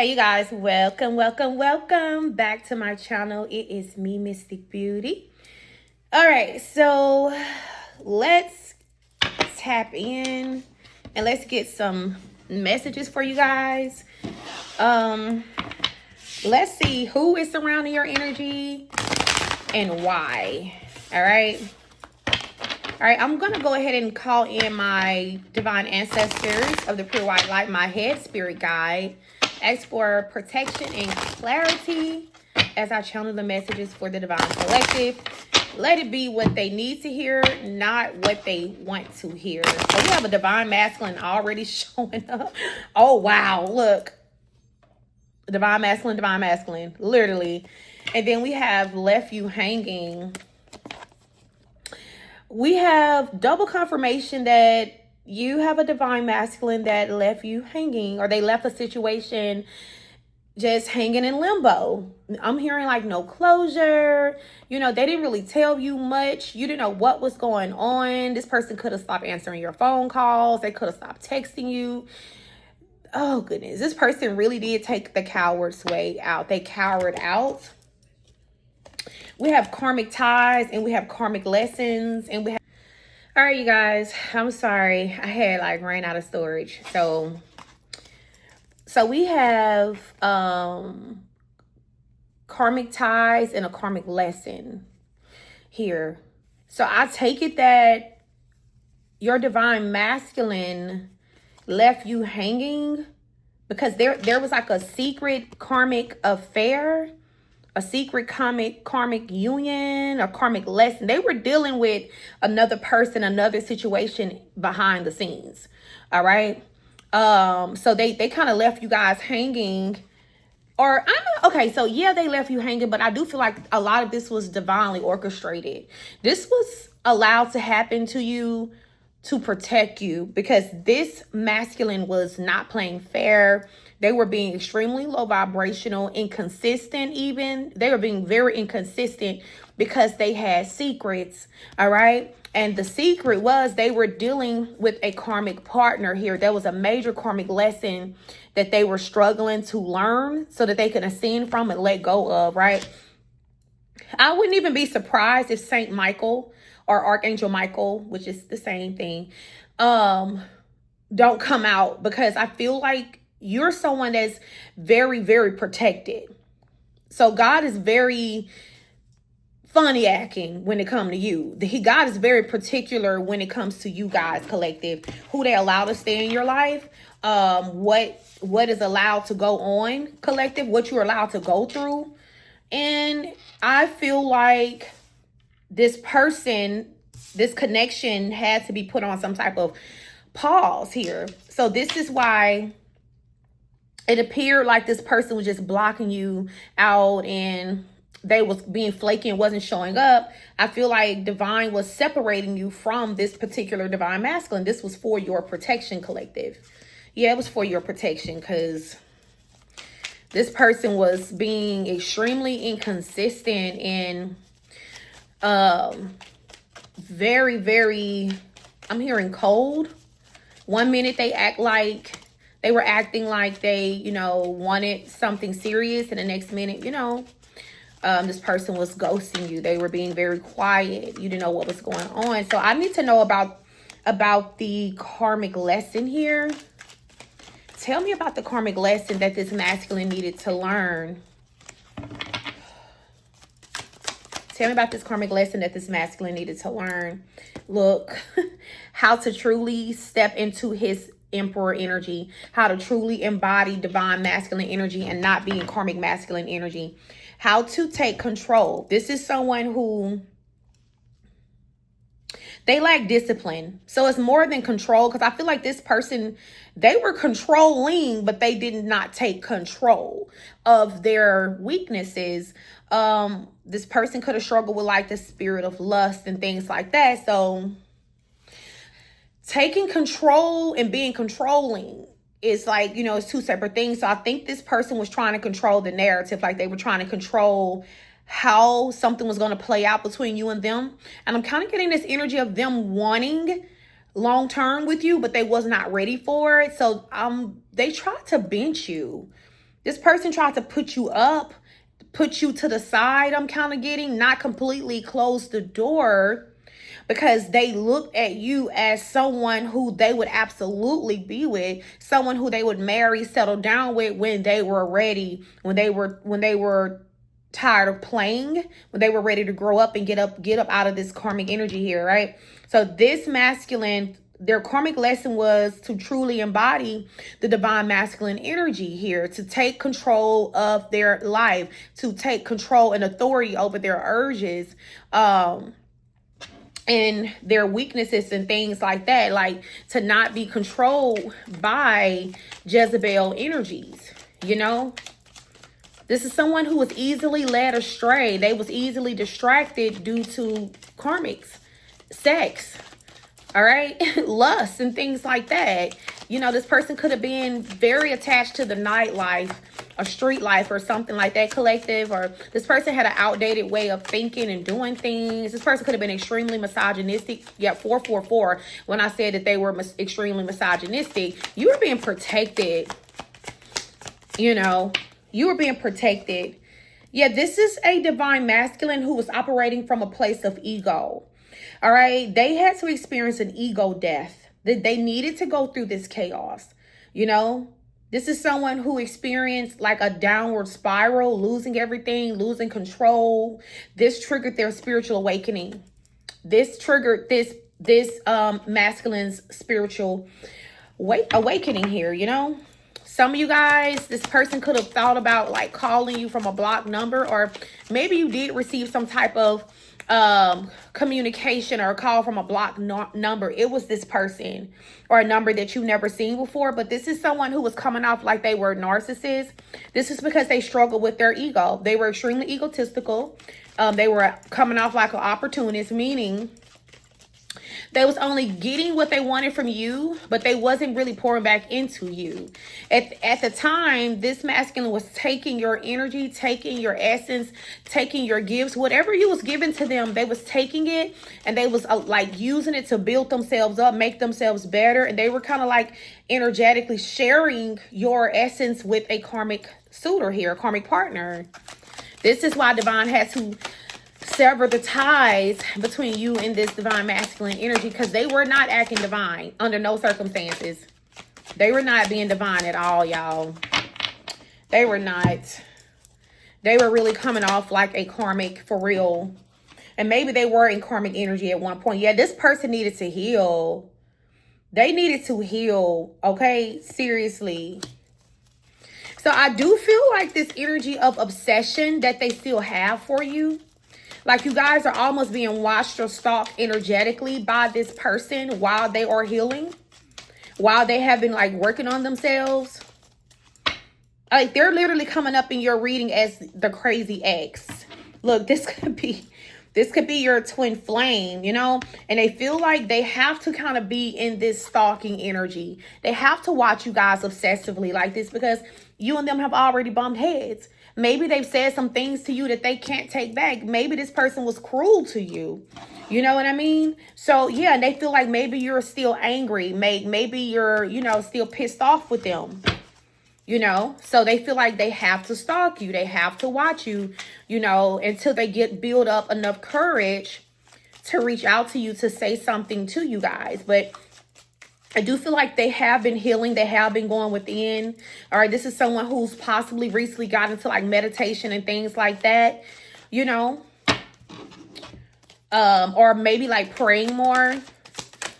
Hey you guys, welcome back to my channel. It is me, Mystic Beauty. All right, so let's tap in and let's get some messages for you guys. Let's see who is surrounding your energy and why. All right, I'm gonna go ahead and call in my divine ancestors of the pure white light, my head spirit guide. Ask for protection and clarity as I channel the messages for the divine collective. Let it be what they need to hear, not what they want to hear. So we have a divine masculine already showing up. Oh, wow. Look. Divine masculine, literally. And then we have left you hanging. We have double confirmation that you have a divine masculine that left you hanging, or they left a situation just hanging in limbo. I'm hearing like no closure. You know, they didn't really tell you much. You didn't know what was going on. This person could have stopped answering your phone calls. They could have stopped texting you. Oh, goodness. This person really did take the coward's way out. They cowered out. We have karmic ties and we have karmic lessons and we have... All right, you guys, I'm sorry. I had like ran out of storage. So we have karmic ties and a karmic lesson here. So I take it that your divine masculine left you hanging because there was like a secret karmic affair, a secret karmic union, a karmic lesson. They were dealing with another person, another situation behind the scenes. All right. So they kind of left you guys hanging, or okay. So yeah, they left you hanging, but I do feel like a lot of this was divinely orchestrated. This was allowed to happen to you to protect you because this masculine was not playing fair. They were being extremely low vibrational, inconsistent even. They were being very inconsistent because they had secrets, all right? And the secret was they were dealing with a karmic partner here. There was a major karmic lesson that they were struggling to learn so that they could ascend from and let go of, right? I wouldn't even be surprised if Saint Michael or Archangel Michael, which is the same thing, don't come out, because I feel like you're someone that's very, very protected. So God is very funny acting when it comes to you. God is very particular when it comes to you guys, collective, who they allow to stay in your life, what is allowed to go on, collective, what you're allowed to go through. And I feel like this person, this connection had to be put on some type of pause here. So this is why it appeared like this person was just blocking you out and they was being flaky and wasn't showing up. I feel like divine was separating you from this particular divine masculine. This was for your protection, collective. Yeah, it was for your protection because this person was being extremely inconsistent and very, very, I'm hearing cold. 1 minute they were acting like they, you know, wanted something serious, and the next minute, you know, this person was ghosting you. They were being very quiet. You didn't know what was going on. So I need to know about the karmic lesson here. Tell me about the karmic lesson that this masculine needed to learn. Tell me about this karmic lesson that this masculine needed to learn. Look, how to truly step into his emperor energy, how to truly embody divine masculine energy and not be in karmic masculine energy, how to take control. This is someone who, they lack discipline. So it's more than control, because I feel like this person, they were controlling, but they did not take control of their weaknesses. This person could have struggled with like the spirit of lust and things like that. So taking control and being controlling is like, you know, it's two separate things. So I think this person was trying to control the narrative. Like they were trying to control how something was going to play out between you and them. And I'm kind of getting this energy of them wanting long term with you, but they was not ready for it. So they tried to bench you. This person tried to put you up, put you to the side, I'm kind of getting, not completely close the door, because they looked at you as someone who they would absolutely be with, someone who they would marry, settle down with when they were ready, when they were tired of playing, when they were ready to grow up and get up out of this karmic energy here, right? So this masculine, their karmic lesson was to truly embody the divine masculine energy here, to take control of their life, to take control and authority over their urges, and their weaknesses and things like that, like to not be controlled by Jezebel energies, you know? This is someone who was easily led astray. They was easily distracted due to karmics, sex, all right, lust and things like that. You know, this person could have been very attached to the nightlife, a street life or something like that, collective, or this person had an outdated way of thinking and doing things. This person could have been extremely misogynistic. Yeah, 444. When I said that they were extremely misogynistic, you were being protected. You know, you were being protected. Yeah, this is a divine masculine who was operating from a place of ego. All right, they had to experience an ego death. They needed to go through this chaos, you know. This is someone who experienced like a downward spiral, losing everything, losing control. This triggered their spiritual awakening. This triggered this masculine's spiritual awakening here, you know. Some of you guys, this person could have thought about like calling you from a blocked number, or maybe you did receive some type of communication or a call from a blocked number. It was this person or a number that you've never seen before, but this is someone who was coming off like they were narcissists. This is because they struggled with their ego. They were extremely egotistical. They were coming off like an opportunist, meaning they was only getting what they wanted from you, but they wasn't really pouring back into you. At the time, this masculine was taking your energy, taking your essence, taking your gifts, whatever you was giving to them, they was taking it and they was like using it to build themselves up, make themselves better. And they were kind of like energetically sharing your essence with a karmic suitor here, a karmic partner. This is why Divine had to sever the ties between you and this divine masculine energy, because they were not acting divine under no circumstances. They were not being divine at all, y'all. They were not. They were really coming off like a karmic for real. And maybe they were in karmic energy at one point. Yeah, this person needed to heal. They needed to heal, okay? Seriously. So I do feel like this energy of obsession that they still have for you, like you guys are almost being watched or stalked energetically by this person while they are healing, while they have been like working on themselves. Like they're literally coming up in your reading as the crazy ex. Look, this could be your twin flame, you know, and they feel like they have to kind of be in this stalking energy. They have to watch you guys obsessively like this because you and them have already bumped heads. Maybe they've said some things to you that they can't take back. Maybe this person was cruel to you. You know what I mean? So, yeah, they feel like maybe you're still angry. Maybe you're, you know, still pissed off with them. You know? So they feel like they have to stalk you. They have to watch you, you know, until they build up enough courage to reach out to you to say something to you guys. But I do feel like they have been healing. They have been going within. All right, this is someone who's possibly recently got into like meditation and things like that, you know. Or maybe like praying more.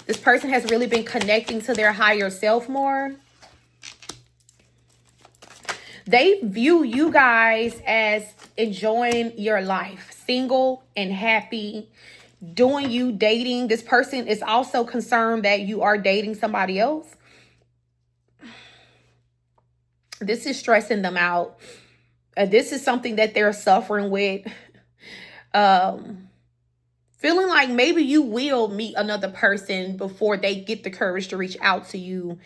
This person has really been connecting to their higher self more. They view you guys as enjoying your life, single and happy, doing you, dating. This person is also concerned that you are dating somebody else. This is stressing them out. This is something that they're suffering with. Feeling like maybe you will meet another person before they get the courage to reach out to you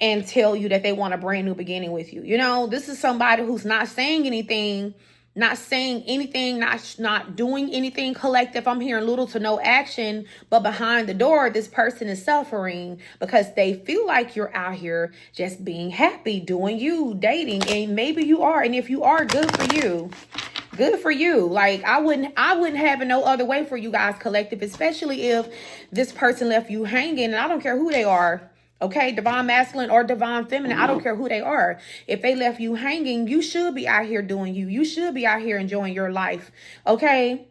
and tell you that they want a brand new beginning with you. You know, this is somebody who's not saying anything, not saying anything, not doing anything, collective. I'm hearing little to no action, but behind the door, this person is suffering because they feel like you're out here just being happy, doing you, dating, and maybe you are. And if you are, good for you. Good for you. Like, I wouldn't have it no other way for you guys, collective, especially if this person left you hanging, and I don't care who they are. Okay, divine masculine or divine feminine, I don't care who they are. If they left you hanging, you should be out here doing you. You should be out here enjoying your life. Okay,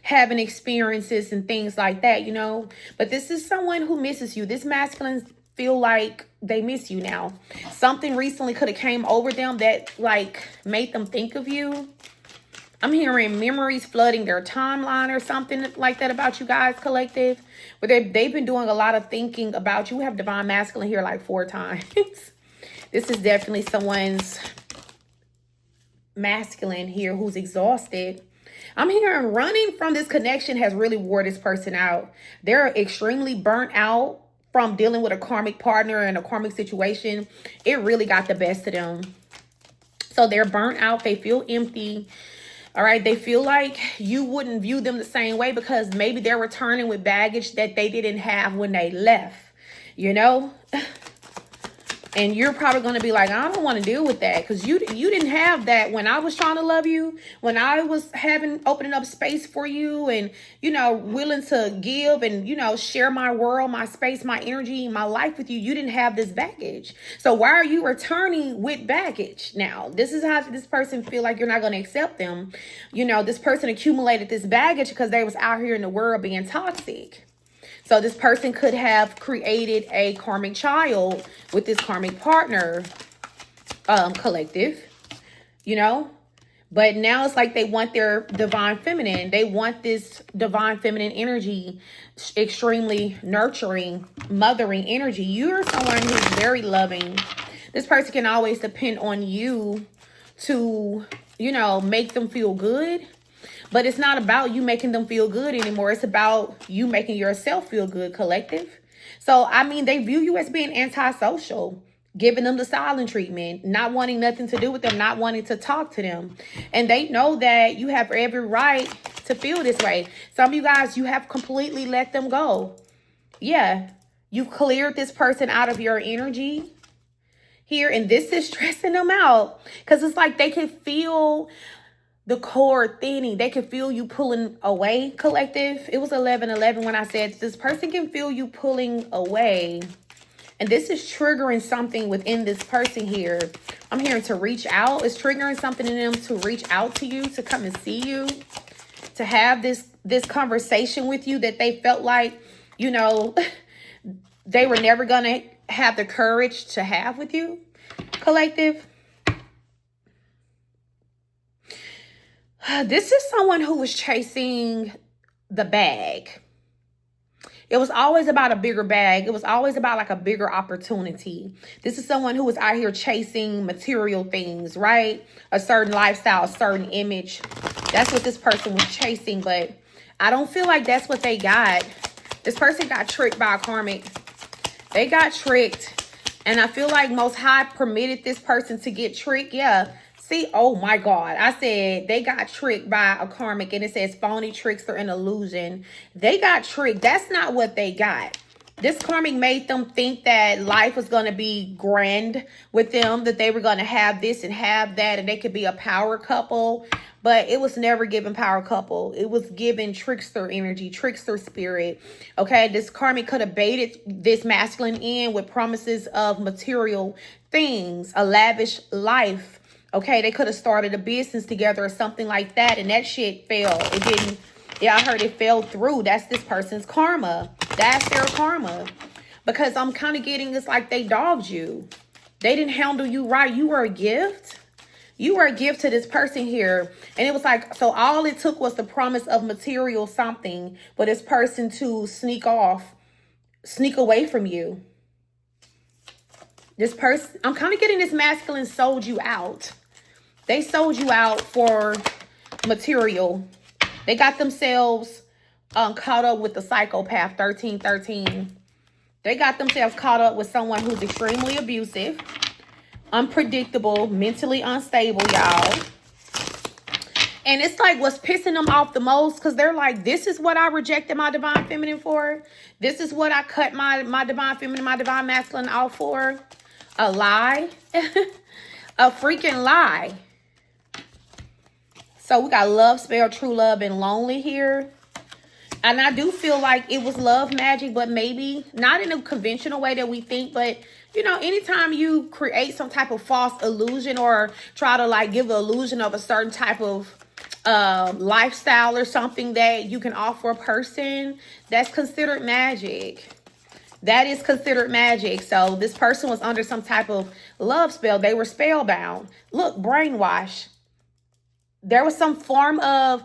having experiences and things like that, you know. But this is someone who misses you. This masculine feel like they miss you now. Something recently could have came over them that like made them think of you. I'm hearing memories flooding their timeline or something like that about you guys, collective. But they've been doing a lot of thinking about you. We have divine masculine here like 4 times. This is definitely someone's masculine here who's exhausted. I'm hearing running from this connection has really wore this person out. They're extremely burnt out from dealing with a karmic partner and a karmic situation. It really got the best of them. So they're burnt out. They feel empty. All right, they feel like you wouldn't view them the same way because maybe they're returning with baggage that they didn't have when they left, you know? And you're probably going to be like, I don't want to deal with that because you didn't have that when I was trying to love you, when I was opening up space for you and, you know, willing to give and, you know, share my world, my space, my energy, my life with you. You didn't have this baggage. So why are you returning with baggage now? This is how this person feel like you're not going to accept them. You know, this person accumulated this baggage because they was out here in the world being toxic. So this person could have created a karmic child with this karmic partner, collective, you know. But now it's like they want their divine feminine. They want this divine feminine energy, extremely nurturing, mothering energy. You're someone who's very loving. This person can always depend on you to, you know, make them feel good. But it's not about you making them feel good anymore. It's about you making yourself feel good, collective. So, I mean, they view you as being antisocial, giving them the silent treatment, not wanting nothing to do with them, not wanting to talk to them. And they know that you have every right to feel this way. Some of you guys, you have completely let them go. Yeah, you've cleared this person out of your energy here. And this is stressing them out because it's like they can feel the cord thinning. They can feel you pulling away, collective. It was 11:11 when I said this person can feel you pulling away. And this is triggering something within this person here. I'm hearing to reach out. It's triggering something in them to reach out to you, to come and see you, to have this conversation with you that they felt like, you know, they were never going to have the courage to have with you, collective. This is someone who was chasing the bag. It was always about a bigger bag. It was always about like a bigger opportunity. This is someone who was out here chasing material things, right? A certain lifestyle, a certain image. That's what this person was chasing, but I don't feel like that's what they got. This person got tricked by a karmic. They got tricked. And I feel like Most High permitted this person to get tricked. Yeah. See, oh my God. I said they got tricked by a karmic and it says phony, trickster, and illusion. They got tricked. That's not what they got. This karmic made them think that life was going to be grand with them, that they were going to have this and have that, and they could be a power couple. But it was never given power couple. It was given trickster energy, trickster spirit. Okay, this karmic could have baited this masculine in with promises of material things, a lavish life. Okay, they could have started a business together or something like that, and that shit failed. It didn't. Yeah, I heard it fell through. That's this person's karma. That's their karma. Because I'm kind of getting it's like they dogged you. They didn't handle you right. You were a gift. You were a gift to this person here. And it was like, so all it took was the promise of material something for this person to sneak away from you. This person, I'm kind of getting this masculine sold you out. They sold you out for material. They got themselves caught up with the psychopath 1313. They got themselves caught up with someone who's extremely abusive, unpredictable, mentally unstable, y'all. And it's like what's pissing them off the most, because they're like, this is what I rejected my divine feminine for. This is what I cut my divine feminine, my divine masculine off for. A lie. A freaking lie. So we got love spell, true love, and lonely here. And I do feel like it was love magic, but maybe not in a conventional way that we think. But, you know, anytime you create some type of false illusion or try to like give the illusion of a certain type of lifestyle or something that you can offer a person, that's considered magic. That is considered magic. So this person was under some type of love spell. They were spellbound. Look, brainwash. There was some form of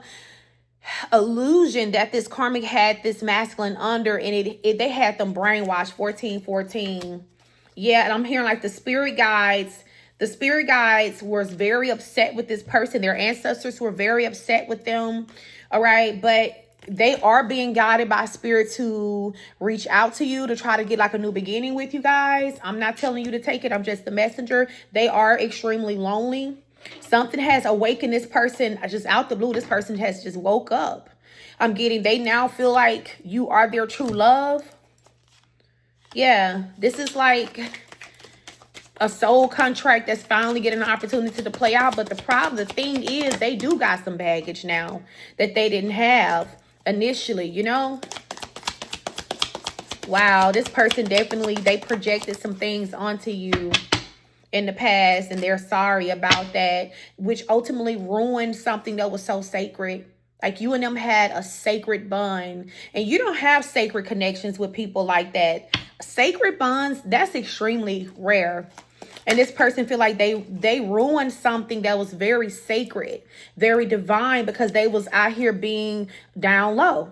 illusion that this karmic had this masculine under, and they had them brainwashed. 1414. Yeah, and I'm hearing like the spirit guides was very upset with this person. Their ancestors were very upset with them. All right, but they are being guided by spirit to reach out to you to try to get like a new beginning with you guys. I'm not telling you to take it. I'm just the messenger. They are extremely lonely. Something has awakened this person just out the blue. This person has just woke up. I'm getting, they now feel like you are their true love. Yeah, this is like a soul contract that's finally getting an opportunity to play out. But the thing is, they do got some baggage now that they didn't have initially, you know? Wow, this person definitely, they projected some things onto you in the past, and they're sorry about that, which ultimately ruined something that was so sacred. Like you and them had a sacred bond, and you don't have sacred connections with people like that. Sacred bonds, that's extremely rare. And this person feel like they ruined something that was very sacred, very divine, because they was out here being down low.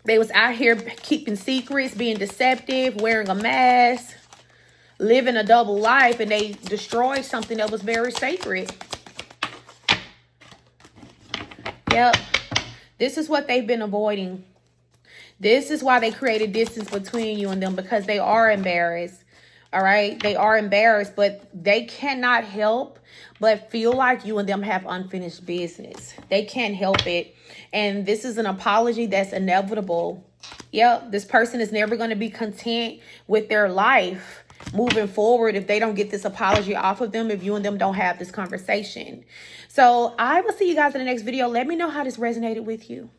They was out here keeping secrets, being deceptive, wearing a mask, living a double life, and they destroyed something that was very sacred. Yep. This is what they've been avoiding. This is why they created distance between you and them, because they are embarrassed. All right. They are embarrassed, but they cannot help but feel like you and them have unfinished business. They can't help it. And this is an apology that's inevitable. Yep. This person is never going to be content with their life moving forward if they don't get this apology off of them, if you and them don't have this conversation. So I will see you guys in the next video. Let me know how this resonated with you.